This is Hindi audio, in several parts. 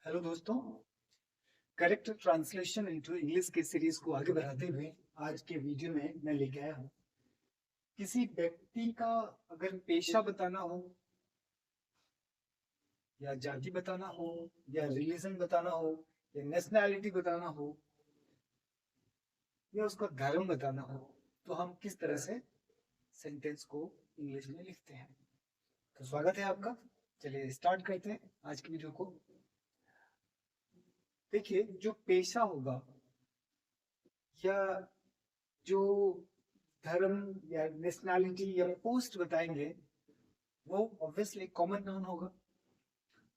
हेलो दोस्तों, करेक्ट ट्रांसलेशन इनटू इंग्लिश की सीरीज को आगे बढ़ाते हुए आज के वीडियो में मैं लेके आया हूँ। किसी व्यक्ति का अगर पेशा बताना हो या जाति बताना हो या रिलीजन बताना हो या नेशनैलिटी बताना हो या उसका धर्म बताना हो तो हम किस तरह से सेंटेंस को इंग्लिश में लिखते हैं। तो स्वागत है आपका। चलिए स्टार्ट करते हैं आज की वीडियो को। देखिए, जो पेशा होगा या जो धर्म या नेशनैलिटी या पोस्ट बताएंगे वो ऑब्वियसली कॉमन नाउन होगा।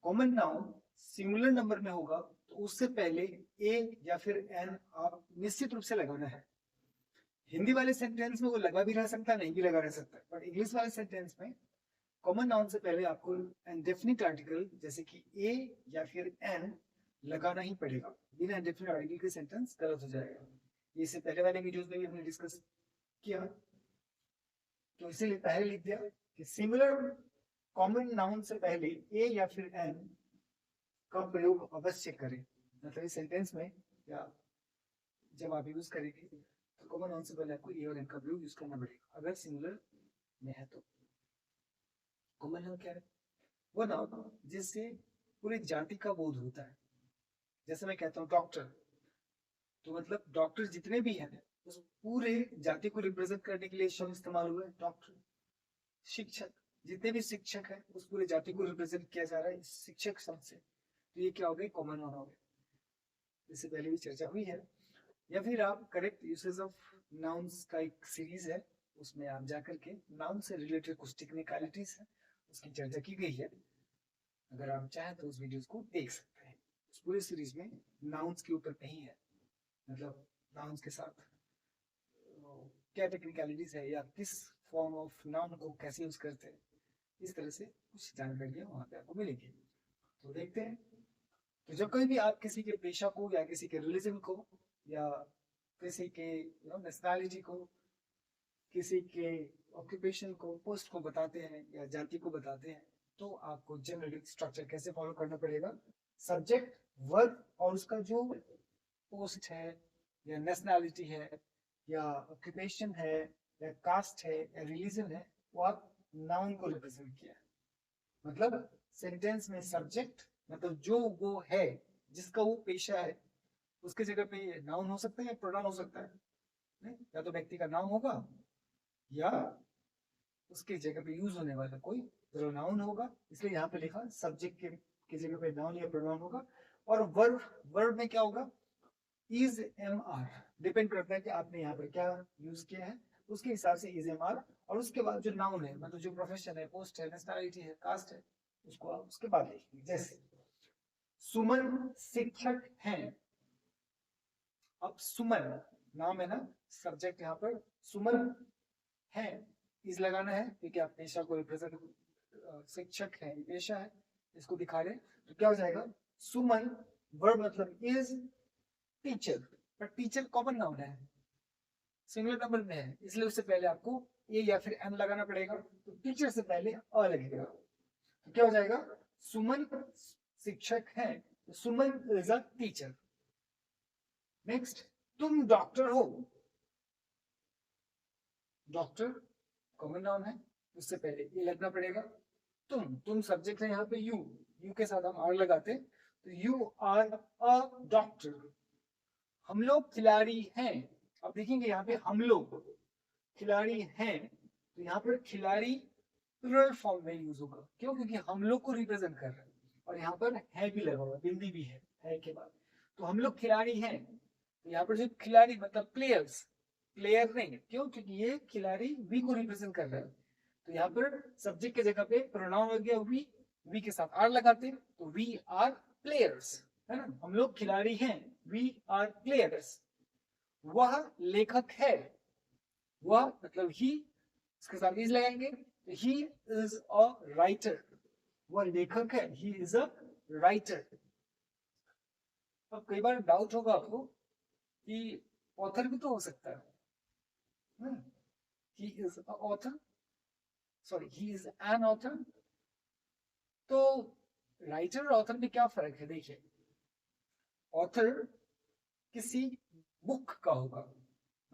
कॉमन नाउन सिंगुलर नंबर में होगा तो उससे पहले ए या फिर एन आप निश्चित रूप से लगाना है। हिंदी वाले सेंटेंस में वो लगा भी रह सकता है, नहीं भी लगा रह सकता है, बट इंग्लिश वाले सेंटेंस में कॉमन नाउन से पहले आपको इंडेफिनिट आर्टिकल जैसे कि ए या फिर एन लगाना ही पड़ेगा। बिना इंडेफिनिट आर्टिकल के सेंटेंस गलत हो जाएगा। ये इससे पहले वाले वीडियोस में भी हमने डिस्कस किया, तो इसीलिए पहले लिख दिया कि सिंगुलर कॉमन नाउन से पहले ए या फिर एन का प्रयोग अवश्य करें। मतलब इस सेंटेंस में या जब आप यूज करेंगे तो कॉमन नाउन से पहले आपको ए और एन का प्रयोग यूज करना पड़ेगा अगर सिंगुलर में है तो। कॉमन नाउन क्या है? वो नाउन जिससे पूरी जाति का बोध होता है। जैसे मैं कहता हूँ डॉक्टर, तो मतलब डॉक्टर जितने भी हैं उस पूरे जाति को रिप्रेजेंट करने के लिए शब्द इस्तेमाल हुआ है डॉक्टर। शिक्षक, जितने भी शिक्षक हैं उस पूरे जाति को रिप्रेजेंट किया जा रहा है इस शिक्षक शब्द से। तो ये क्या हो गया? कॉमन नाउन हो गया। इससे पहले भी चर्चा हुई है। या फिर आप करेक्ट यूसेज ऑफ नाउन्स का एक सीरीज है, उसमें आप जाकर के नाउन से रिलेटेड कुछ टेक्निकलिटीज है उसकी चर्चा की गई है। अगर आप चाहें तो उस वीडियोस को देख सकते हैं। उस पूरी सीरीज में नाउन्स के ऊपर नहीं है, मतलब नाउन्स के साथ क्या टेक्निकलिटीज है या किस फॉर्म ऑफ नाउन को कैसे यूज करते हैं, इस तरह से कुछ जानकारियां वहां पे आपको मिलेगी। तो देखते हैं। तो जब कभी भी आप किसी के पेशा को या किसी के रिलीजन को या किसी के नेशनैलिटी को, किसी के ऑक्यूपेशन को, पोस्ट को बताते हैं या जाति को बताते हैं तो आपको जनरली स्ट्रक्चर कैसे फॉलो करना पड़ेगा? सब्जेक्ट, वर्ब और उसका जो पोस्ट है या नेशनैलिटी है या ऑक्यूपेशन है या कास्ट है या रिलीजन है, वो आप नाउन को रिप्रेजेंट किया है। मतलब सेंटेंस में सब्जेक्ट मतलब जो वो है, जिसका वो पेशा है, उसके जगह पे नाउन हो सकता है या प्रोनाउन हो सकता है। नहीं? या तो व्यक्ति का नाम होगा या उसकी जगह पे यूज होने वाला कोई प्रोनाउन होगा, इसलिए यहाँ पे लिखा सब्जेक्ट के जगह पे नाउन या प्रोनाउन होगा। और वर्ब, वर्ब में क्या होगा? Is M are. डिपेंड करता है कि आपने यहाँ पर क्या यूज किया है, उसके हिसाब से इज एम आर। और उसके बाद जो नाउन है, मतलब जो प्रोफेशन है, पोस्ट है, नेशनैलिटी है, कास्ट है, उसको आप उसके बाद लिखेंगे। जैसे सुमन शिक्षक हैं। अब सुमन नाम है ना, सब्जेक्ट यहाँ पर सुमन है, इज लगाना है क्योंकि आप पेशा को रिप्रेजेंट, शिक्षक है पेशा है, इसको दिखा रहे। तो क्या हो जाएगा? सुमन वर्ब मतलब इज टीचर, पर टीचर कॉमन नाउन है, सिंगुलर नंबर में है, इसलिए उससे पहले आपको ए या फिर एन लगाना पड़ेगा। तो टीचर से पहले अ लगेगा। तो क्या हो जाएगा? सुमन शिक्षक है, तो सुमन इज अ टीचर। नेक्स्ट, तुम डॉक्टर हो। डॉक्टर कॉमन नाउन है, उससे पहले ये लगना पड़ेगा। तुम सब्जेक्ट है, यहाँ पे यू, यू के साथ हम आर लगाते, तो यू आर अ डॉक्टर। हम लोग खिलाड़ी हैं। अब देखेंगे यहाँ पे हम लोग खिलाड़ी हैं, तो यहाँ पर खिलाड़ी प्लुरल फॉर्म में यूज होगा। क्यों? क्योंकि हम लोग को रिप्रेजेंट कर रहा है और यहाँ पर है भी लगा हुआ, बिंदी भी है के बाद। तो हम लोग खिलाड़ी हैं, तो यहाँ पर जो खिलाड़ी मतलब प्लेयर्स, प्लेयर नहीं, क्यों? क्योंकि ये खिलाड़ी वी को रिप्रेजेंट कर रहा है। तो यहाँ पर सब्जेक्ट की जगह पे प्रोनाउन हो गया वी के साथ आर लगाते हैं, तो वी आर प्लेयर्स, है ना। हम लोग खिलाड़ी हैं, वी आर प्लेयर्स। वह लेखक है, वह मतलब ही, इसके साथ इज लगाएंगे, ही इज अ राइटर। वह लेखक है, ही इज अ राइटर। अब कई बार डाउट होगा आपको कि ऑथर भी तो हो सकता है, he is a author, sorry he is an author. तो राइटर और ऑथर में क्या फर्क है? देखिए, ऑथर किसी बुक का होगा,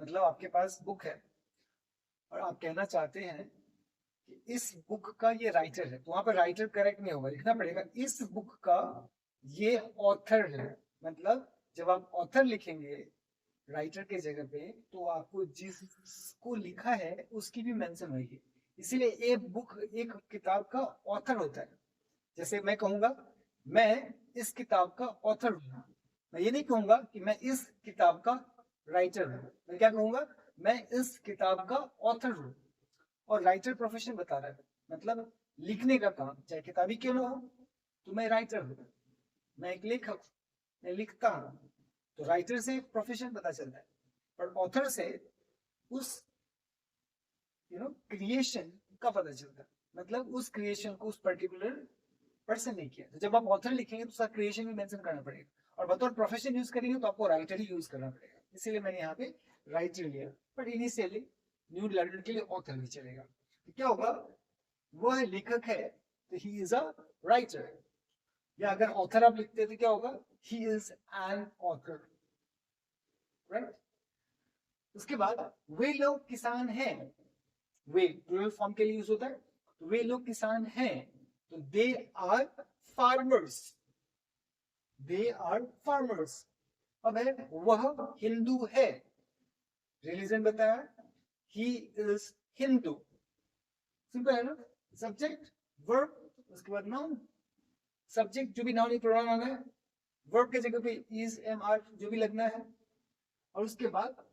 मतलब आपके पास बुक है और आप कहना चाहते हैं कि इस बुक का ये राइटर है, तो वहां पर राइटर करेक्ट नहीं होगा, लिखना पड़ेगा इस बुक का ये ऑथर है। मतलब जब आप ऑथर लिखेंगे राइटर के जगह पे, तो आपको जिसको लिखा है उसकी भी मेंशन होगी। इसीलिए एक बुक, एक किताब का ऑथर होता है। जैसे मैं कहूंगा मैं इस किताब का ऑथर हूँ, मैं ये नहीं कहूंगा कि मैं इस किताब का राइटर हूँ, मैं क्या कहूंगा, मैं इस किताब का ऑथर हूँ। और राइटर प्रोफेशन बता रहा है, मतलब लिखने का काम, चाहे किताबी क्यों ना हो, तो मैं राइटर हूँ, मैं एक लेखक, मैं लिखता हूँ। तो राइटर से प्रोफेशन पता चलता है, पर ऑथर से उस क्रिएशन का पता चलता है, मतलब उस क्रिएशन को उस पर्टिकुलर पर्सन ने किया। तो जब आप ऑथर लिखेंगे तो उसका क्रिएशन भी मेंशन करना पड़ेगा, और बतौर प्रोफेशन यूज करेंगे तो आपको राइटर ही यूज करना पड़ेगा। इसीलिए मैंने यहाँ पे राइटर लिया, बट इनिशियली न्यू लर्नर के लिए ऑथर भी चलेगा। तो क्या होगा, वो है लेखक है तो ही इज अ राइटर, या अगर ऑथर आप लिखते हैं तो क्या होगा, he is an author, right. उसके बाद वे लोग किसान हैं, वे प्लूरल फॉर्म के लिए यूज होता है, तो वे लोग किसान हैं, तो they are farmers, they are farmers. अब है वह हिंदू है, रिलीजन बताया, ही इज हिंदू, सिंपल है ना। सब्जेक्ट वर्ब, उसके बाद नाउन, सब्जेक्ट जो भी नाउन प्रोनाउन आना है, वर्ब के जगह पे इज एम आर जो भी लगना है, और उसके बाद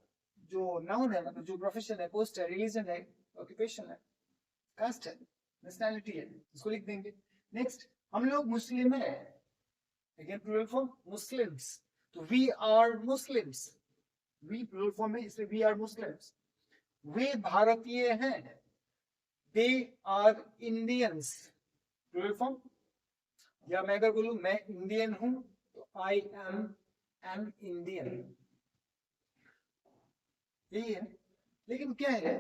जो नाउन है, मतलब जो प्रोफेशन है, पोस्ट है, रिलीजन है, ऑक्यूपेशन है, कास्ट है, नेशनैलिटी है, इसको लिख देंगे। नेक्स्ट, हम लोग मुस्लिम है, अगेन प्लूरल फॉर्म मुस्लिम्स, तो we are Muslims, we plural form है इसलिए वी आर मुस्लिम्स। वे भारतीय हैं, they are Indians, plural form. या मैं अगर बोलूं मैं इंडियन हूं, तो आई एम एन इंडियन, यही है। लेकिन क्या है,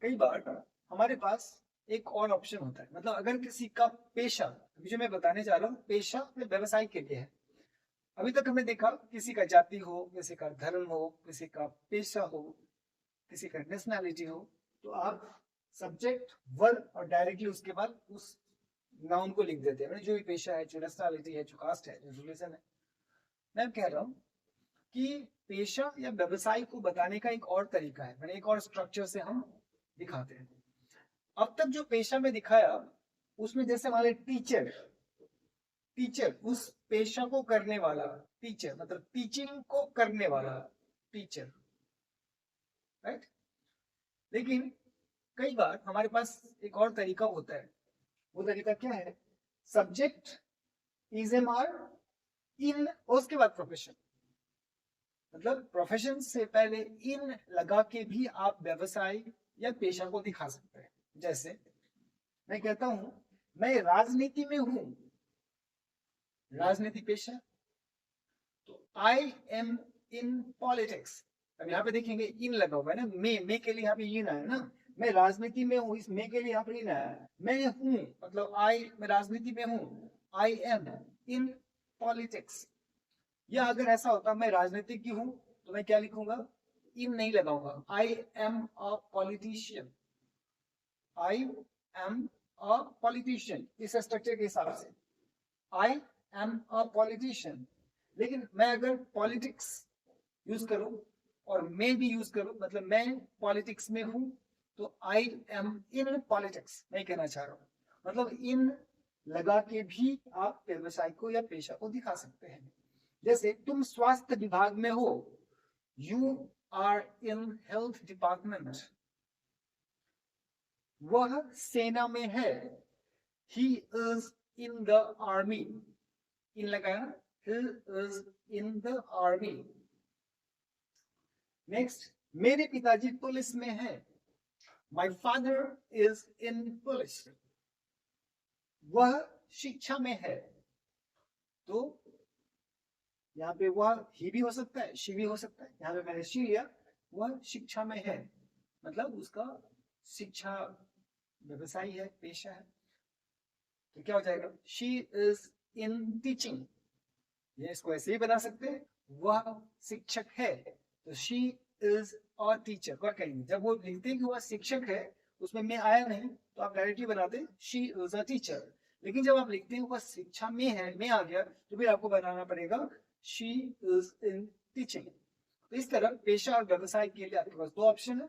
कई बार हमारे पास एक और ऑप्शन होता है, मतलब अगर किसी का पेशा, अभी जो मैं बताने जा रहा हूँ पेशा में व्यवसाय के लिए है। अभी तक हमने देखा किसी का जाति हो, किसी का धर्म हो, किसी का पेशा हो, किसी का नेशनैलिटी हो, तो आप सब्जेक्ट वर्ब और डायरेक्टली उसके बाद उस नाउन को लिख देते हैं, जो भी पेशा है, जो नेशनैलिटी है, जो कास्ट है, जो रिलीजन है। मैं कह रहा हूँ कि पेशा या व्यवसाय को बताने का एक और तरीका है, मैंने एक और स्ट्रक्चर से हम दिखाते हैं। अब तक जो पेशा में दिखाया उसमें जैसे हमारे टीचर, टीचर उस पेशा को करने वाला, टीचर मतलब टीचिंग को करने वाला टीचर, राइट। लेकिन कई बार हमारे पास एक और तरीका होता है, वो तरीका क्या है, subject is M R in, उसके बाद प्रोफेशन, मतलब प्रोफेशन से पहले इन लगा के भी आप व्यवसाय या पेशा को दिखा सकते हैं। जैसे मैं कहता हूं मैं राजनीति में हूं, राजनीति पेशा, तो आई एम इन पॉलिटिक्स। अब यहाँ पे देखेंगे इन लगा हुआ है ना, मे के लिए यहाँ पे इन आया ना, मैं राजनीति में हूँ, इस मे के लिए यहाँ पे इन आया, मैं हूँ मतलब आई, मैं राजनीति में हूँ, आई एम इन पॉलिटिक्स। या अगर ऐसा होता मैं राजनीतिक की हूं, तो मैं क्या लिखूंगा, इन नहीं लगाऊंगा, I am a politician, I am a politician, इस स्ट्रक्चर के हिसाब से आई एम अ पॉलिटिशियन। लेकिन मैं अगर पॉलिटिक्स यूज करूं और मैं भी यूज करूं, मतलब मैं पॉलिटिक्स में हूं, तो आई एम इन पॉलिटिक्स नहीं कहना चाह रहा हूं, मतलब इन लगा के भी आप व्यवसाय को या पेशा को दिखा सकते हैं। जैसे तुम स्वास्थ्य विभाग में हो, you are in health department. वह सेना में है, he is in the army, इन लगाया, he is in the army. Next, मेरे पिताजी पुलिस में है, my father is in police. वह शिक्षा में है, तो यहाँ पे वह ही भी हो सकता है, शी भी हो सकता है, यहाँ पे मैंने शी लिया, वह शिक्षा में है, मतलब उसका शिक्षा व्यवसाय है, पेशा है। तो क्या हो जाएगा, शी इज इन टीचिंग, ये इसको ऐसे ही बना सकते हैं, वह शिक्षक है, तो शी इज अ टीचर। वह कहेंगे, जब वो लिखते हैं कि वह शिक्षक है, उसमें मैं आया नहीं, तो आप डायरेक्टली बनाते शी इज अ टीचर। लेकिन जब आप लिखते हैं वह शिक्षा में है, में आ गया, तो फिर आपको बनाना पड़ेगा शी इज इन टीचिंग। तो इस तरह पेशा और व्यवसाय के लिए आपके पास दो ऑप्शन है।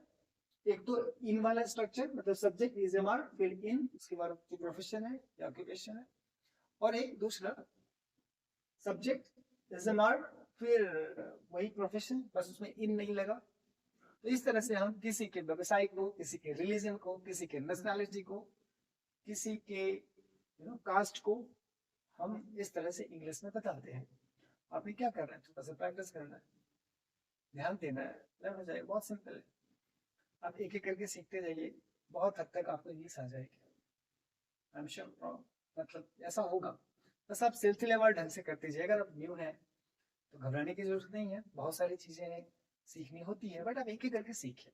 एक तो इन वाला स्ट्रक्चर, मतलब सब्जेक्ट इज एम आर, फिर इन, उसके बाद प्रोफेशन है या ऑक्यूपेशन है, और एक दूसरा सब्जेक्ट इज एम आर, फिर वही प्रोफेशन, बस उसमें इन नहीं लगा। तो इस तरह से हम किसी के व्यवसाय को, किसी के रिलीजन को, किसी के नेशनैलिटी को, किसी के कास्ट को हम इस तरह से इंग्लिश में बताते हैं। आपने क्या करना है, थोड़ा सा प्रैक्टिस करना है, ध्यान देना है, लर्न हो जाएगा, बहुत सिंपल है। आप एक एक करके सीखते जाइए, बहुत हद तक आपको इंग्लिश आ जाएगी। आई एम श्योर, मतलब ऐसा होगा। बस आप सिलसिलेवार ढंग से करते जाइए। अगर आप न्यू है तो घबराने की जरूरत नहीं है, बहुत सारी चीजें सीखनी होती है, बट आप एक एक करके सीखिए।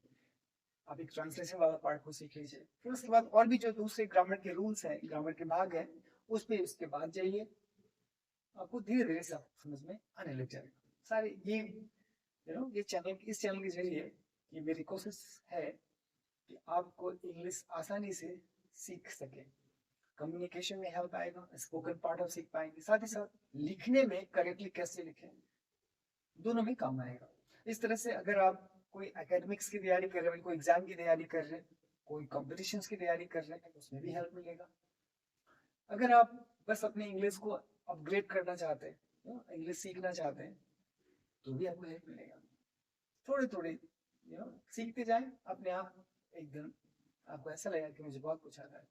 आप एक ट्रांसलेशन वाला पार्ट को सीख लीजिए, फिर उसके बाद और भी जो दूसरे ग्रामर के रूल्स हैं, ग्रामर के भाग हैं, उस पर उसके बाद जाइए। आपको धीरे धीरे सब समझ में आने लग जाएगा। सारे ये ये चैनल, इस चैनल के जरिए ये मेरी कोशिश है कि आपको इंग्लिश आसानी से सीख सके, कम्युनिकेशन में हेल्प आएगा, स्पोकन पार्ट आप सीख पाएंगे, साथ ही साथ लिखने में करेक्टली कैसे लिखें, दोनों में काम आएगा। इस तरह से अगर आप कोई एकेडमिक्स की तैयारी कर रहे हैं, कोई एग्जाम की तैयारी कर रहे हैं, कोई कॉम्पिटिशन की तैयारी कर रहे हैं, उसमें भी हेल्प मिलेगा। अगर आप बस अपने इंग्लिश को अपग्रेड करना चाहते हैं, इंग्लिश सीखना चाहते हैं, तो भी आपको हेल्प मिलेगा। थोड़े थोड़े सीखते जाएं, अपने आप एक दिन आपको ऐसा लगेगा कि मुझे बहुत कुछ आ रहा है।